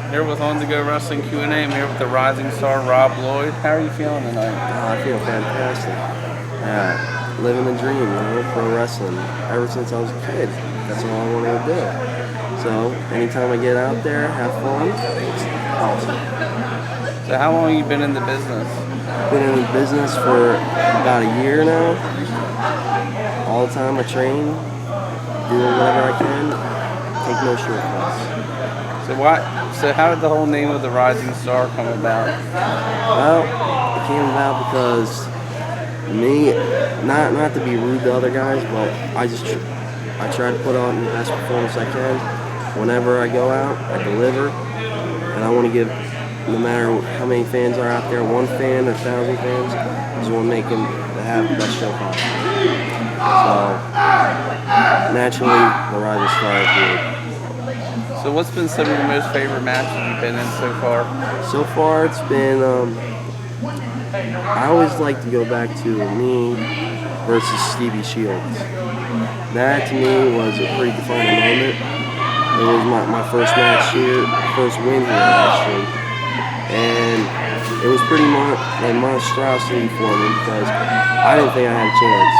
Here with On The Go Wrestling Q&A. I'm here with the rising star, Rob Lloyd. How are you feeling tonight? I feel fantastic. Living the dream, pro wrestling. Ever since I was a kid, that's all I wanted to do. So anytime I get out there, have fun, it's awesome. So how long have you been in the business? Been in the business for about a year now. All the time I train, doing whatever I can, take no shortcuts. So how did the whole name of the Rising Star come about? Well, it came about because me, not to be rude to other guys, but I try to put on the best performance I can. Whenever I go out, I deliver, and I want to give, no matter how many fans are out there, 1 fan or 1,000 fans, I just want to make them have the best show possible. So naturally, the Rising Star appeared. So what's been some of your most favorite matches you've been in so far? So far, it's been, I always like to go back to me versus Stevie Shields. That, to me, was a pretty defining moment. It was my first match here, first win here, actually. And it was pretty much a monstrosity for me because I didn't think I had a chance.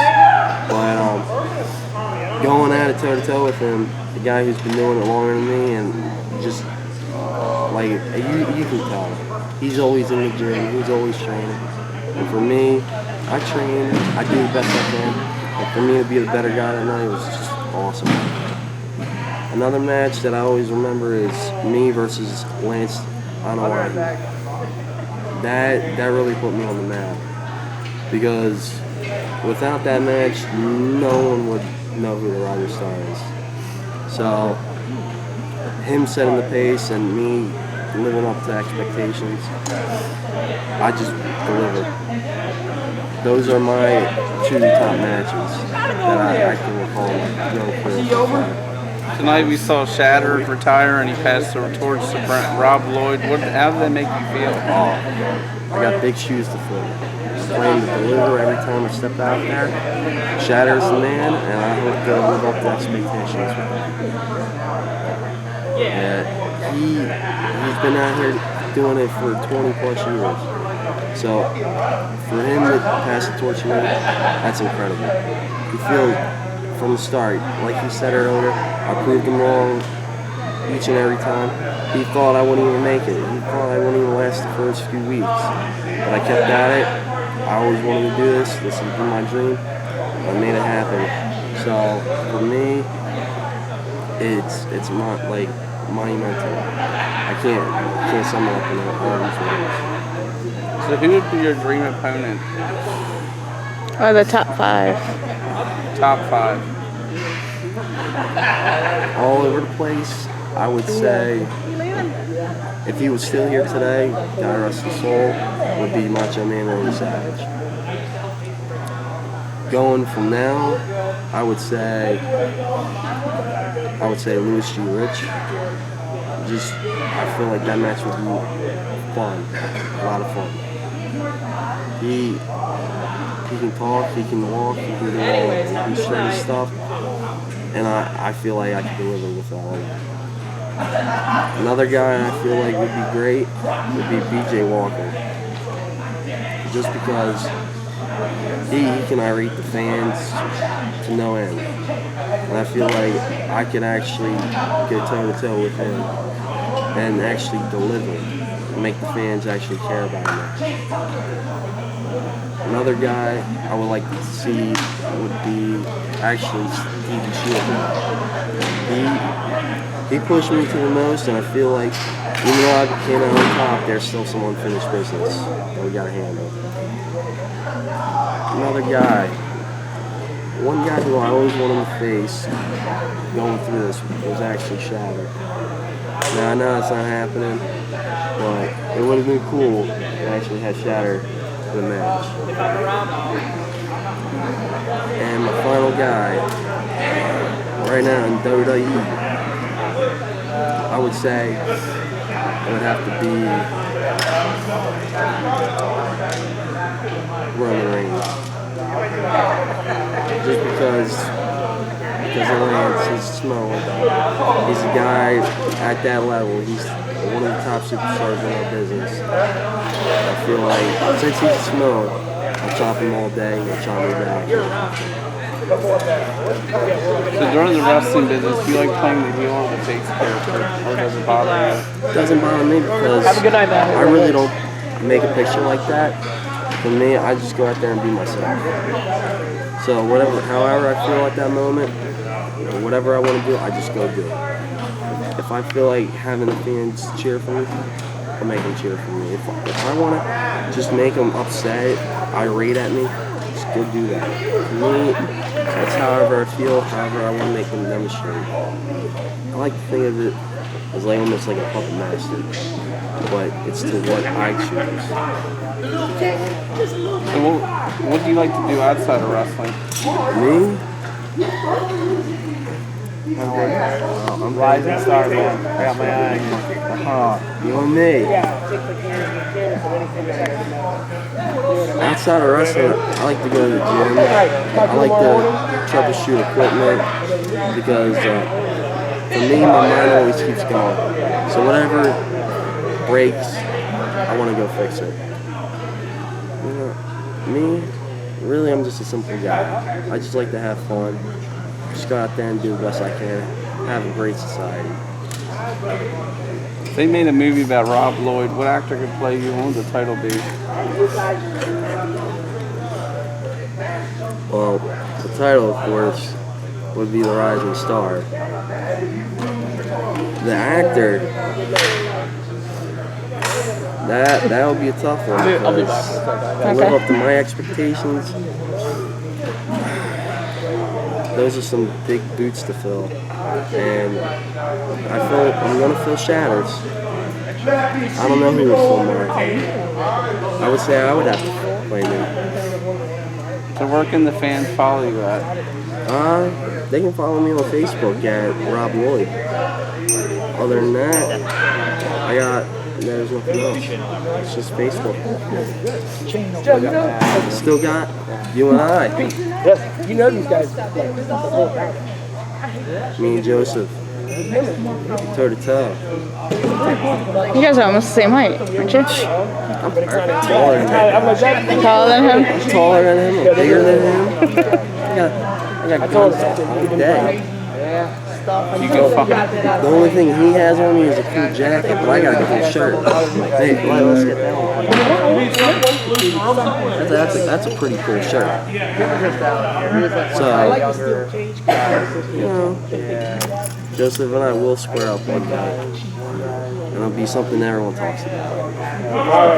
But going at it toe-to-toe with him, the guy who's been doing it longer than me, and just like you can tell, he's always in the gym, he's always training. And for me, I train, I do the best I can. And for me to be the better guy that night was just awesome. Another match that I always remember is me versus Lance Anawai. That really put me on the map, because without that match, no one would know who the Rising Star is. So, him setting the pace and me living up to expectations, I just delivered. Those are my 2 top matches that I can recall. Tonight we saw Shatter retire and he passed the torch to Rob Lloyd. How did that make you feel? Oh, I got big shoes to fill. Playing to deliver every time I step out there. Shatter's the man, and I hope to live up to expectations with him. Yeah, he's been out here doing it for 20 plus years. So for him to pass the torch to me, that's incredible. You feel from the start, like he said earlier, I proved him wrong each and every time. He thought I wouldn't even make it. He thought I wouldn't even last the first few weeks. But I kept at it. I always wanted to do this. This has been my dream. I made it happen. So for me, it's monumental. I can't sum it up in all these words. So who would be your dream opponent? Or the top 5? Top 5. All over the place. I would say, if he was still here today, God rest his soul, would be Macho Man Randy Savage. Going from now, I would say Louis G. Rich. I feel like that match would be fun, a lot of fun. He can talk, he can walk, he can do all that straight stuff, and I feel like I can deliver with all that. Another guy I feel like would be great would be BJ Walker. Just because he can irate the fans to no end. And I feel like I could actually go toe-to-toe with him and actually deliver and make the fans actually care about him. Another guy I would like to see would be actually Stevie Shields. He pushed me to the most, and I feel like even though I came out on top, there's still some unfinished business that we gotta handle. Another guy, one guy who I always wanted to face going through this was actually Shatter. Now I know it's not happening, but it would have been cool to actually have Shatter in the match. And my final guy, right now in WWE, I would say it would have to be Roman Reigns. Just because of Lance, he's small. He's a guy at that level. He's one of the superstars in our business. I feel like since he's small, I'll chop him all day and he'll chop me back. So during the wrestling business, do you like playing the heel or the face character, or does it bother you? It doesn't bother me because I really don't make a picture like that. For me, I just go out there and be myself. So however I feel at that moment, or whatever I want to do, I just go do it. If I feel like having the fans cheer for me, I'll make them cheer for me. If I want to just make them upset, irate at me, just go do that. For me, that's however I feel, however I want to make them demonstrate. I like to think of it as like almost like a puppet master, but it's to what I choose. So what do you like to do outside of wrestling? Me? I'm rising star, man. I got my eye on you. You and me. Outside of wrestling, I like to go to the gym. I like to troubleshoot equipment because for me, my mind always keeps going. So whatever breaks, I want to go fix it. You know, me, really, I'm just a simple guy. I just like to have fun. Just go out there and do the best I can. Have a great society. If they made a movie about Rob Lloyd, what actor could play you? What would the title be? Well, the title, of course, would be The Rising Star. The actor, that would be a tough one because to live up to my expectations, those are some big boots to fill, and I'm gonna fill shatters. I don't know who would fill more. I would say I would have to play me. So where can the fans follow you at? They can follow me on Facebook at Rob Lloyd. Other than that, there's nothing else. It's just Facebook. Still got you and I. Yes, you know these guys. Me and Joseph. Toe to toe. You guys are almost the same height, aren't you? I'm taller than him. Taller than him? I'm taller than him. I'm bigger than him. I got guns all day. You can fuck. The only thing he has on me is a cool jacket, but I got a cool shirt. Hey, let's get that one. That's a pretty cool shirt. So, you know, Joseph and I will square up one day. And it'll be something everyone talks about.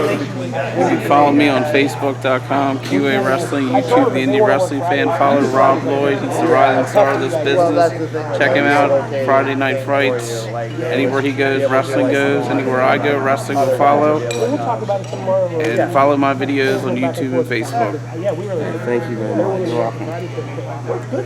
You can follow me on Facebook.com, QA Wrestling, YouTube, The Indie Wrestling Fan. Follow Rob Lloyd. He's the rising star of this business. Check him out. Friday Night Fights. Anywhere he goes, wrestling goes. Anywhere I go, wrestling will follow. And follow my videos on YouTube and Facebook. Thank you very much.